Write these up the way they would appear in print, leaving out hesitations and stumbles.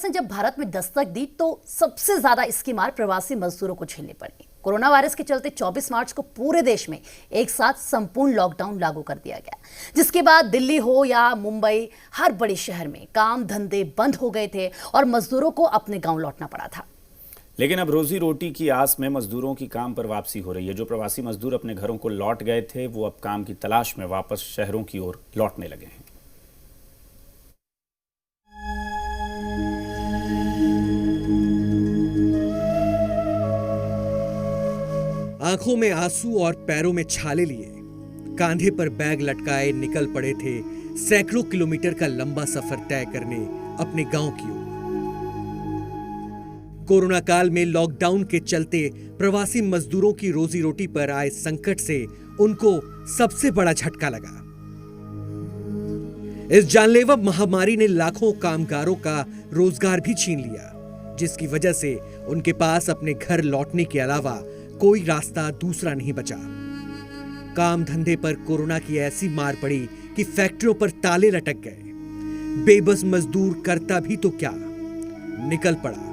से जब भारत में दस्तक दी तो सबसे ज्यादा इसकी मार प्रवासी मजदूरों को झेलनी पड़ी। कोरोना वायरस के चलते 24 मार्च को पूरे देश में एक साथ संपूर्ण लॉकडाउन लागू कर दिया गया, जिसके बाद दिल्ली हो या मुंबई, हर बड़े शहर में काम धंधे बंद हो गए थे और मजदूरों को अपने गांव लौटना पड़ा था। लेकिन अब रोजी रोटी की आस में मजदूरों की काम पर वापसी हो रही है। जो प्रवासी मजदूर अपने घरों को लौट गए थे, वो अब काम की तलाश में वापस शहरों की ओर लौटने लगे हैं। आंखों में आंसू और पैरों में छाले लिए, कांधे पर बैग लटकाए निकल पड़े थे सैकड़ों किलोमीटर का लंबा सफर तय करने अपने गांव की ओर। कोरोना काल में लॉकडाउन के चलते प्रवासी मजदूरों की रोजी रोटी पर आए संकट से उनको सबसे बड़ा झटका लगा। इस जानलेवा महामारी ने लाखों कामगारों का रोजगार भी छीन लिया, जिसकी वजह से उनके पास अपने घर लौटने के अलावा कोई रास्ता दूसरा नहीं बचा। काम धंधे पर कोरोना की ऐसी मार पड़ी कि फैक्ट्रियों पर ताले लटक गए। बेबस मजदूर करता भी तो क्या, निकल पड़ा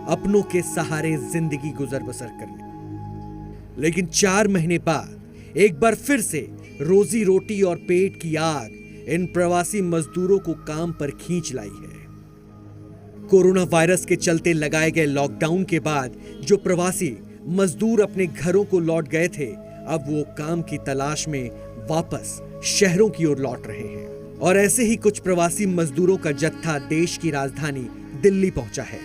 अपनों के सहारे जिंदगी गुजर बसर करने। लेकिन 4 महीने बाद एक बार फिर से रोजी रोटी और पेट की आग इन प्रवासी मजदूरों को काम पर खींच लाई है। कोरोना वायरस के चलते लगाए गए लॉकडाउन के बाद जो प्रवासी मजदूर अपने घरों को लौट गए थे, अब वो काम की तलाश में वापस शहरों की ओर लौट रहे हैं। और ऐसे ही कुछ प्रवासी मजदूरों का जत्था देश की राजधानी दिल्ली पहुंचा है।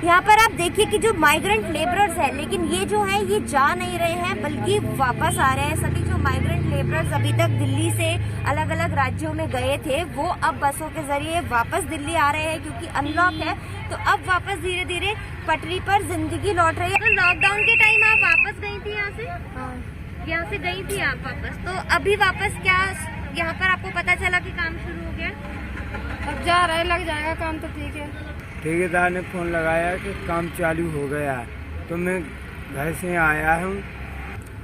यहाँ पर आप देखिए कि जो माइग्रेंट लेबरर्स हैं, लेकिन ये जो है ये जा नहीं रहे हैं बल्कि वापस आ रहे हैं। सभी जो माइग्रेंट लेबरर्स अभी तक दिल्ली से अलग अलग राज्यों में गए थे, वो अब बसों के जरिए वापस दिल्ली आ रहे हैं, क्योंकि अनलॉक है तो अब वापस धीरे धीरे पटरी पर जिंदगी लौट रही है। तो लॉकडाउन के टाइम आप वापस गई थी यहाँ से? हाँ, यहाँ से गई थी आप वापस। तो अभी वापस क्या यहाँ पर आपको पता चला कि काम शुरू हो गया? अब जा रहा है, लग जाएगा काम तो ठीक है। ठेकेदार ने फ़ोन लगाया कि काम चालू हो गया है, तो मैं घर से आया हूँ।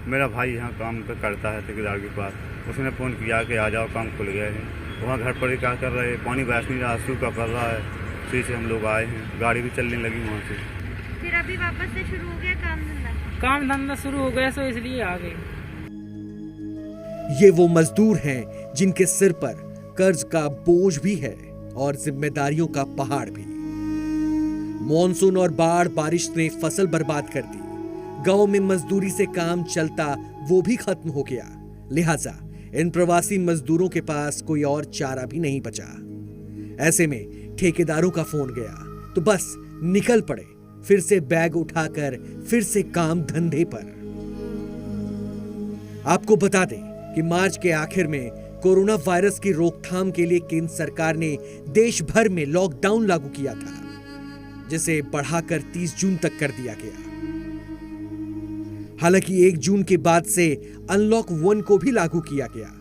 मेरा भाई यहाँ काम करता है ठेकेदार के पास, उसने फ़ोन किया कि आ जाओ, काम खुल गया है। वहाँ घर पर ही क्या कर रहे हैं, पानी बरस नहीं रहा, सूखा पड़ रहा है, इसी से हम लोग आए हैं। गाड़ी भी चलने लगी वहाँ से। फिर अभी वापस से शुरू हो गया काम धंधा? काम धंधा शुरू हो गया तो इसलिए आ गए। ये वो मजदूर हैं जिनके सिर पर कर्ज का बोझ भी है और जिम्मेदारियों का पहाड़ भी। मॉनसून और बाढ़ बारिश ने फसल बर्बाद कर दी। गांव में मजदूरी से काम चलता वो भी खत्म हो गया। लिहाजा इन प्रवासी मजदूरों के पास कोई और चारा भी नहीं बचा। ऐसे में ठेकेदारों का फोन गया तो बस निकल पड़े, फिर से बैग उठाकर फिर से काम धंधे पर। आपको बता दें कि मार्च के आखिर में कोरोना वायरस की रोकथाम के लिए केंद्र सरकार ने देश भर में लॉकडाउन लागू किया था, जिसे बढ़ाकर 30 जून तक कर दिया गया। हालांकि 1 जून के बाद से अनलॉक 1 को भी लागू किया गया।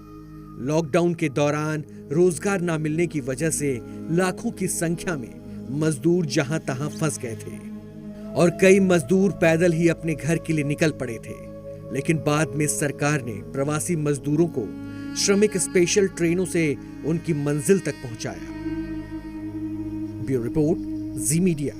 लॉकडाउन के दौरान रोजगार न मिलने की वजह से लाखों की संख्या में मजदूर जहां तहां फंस गए थे और कई मजदूर पैदल ही अपने घर के लिए निकल पड़े थे। लेकिन बाद में सरकार ने प्रवासी मजदूरों को श्रमिक स्पेशल ट्रेनों से उनकी मंजिल तक पहुंचाया। ब्यूरो रिपोर्ट, जी मीडिया।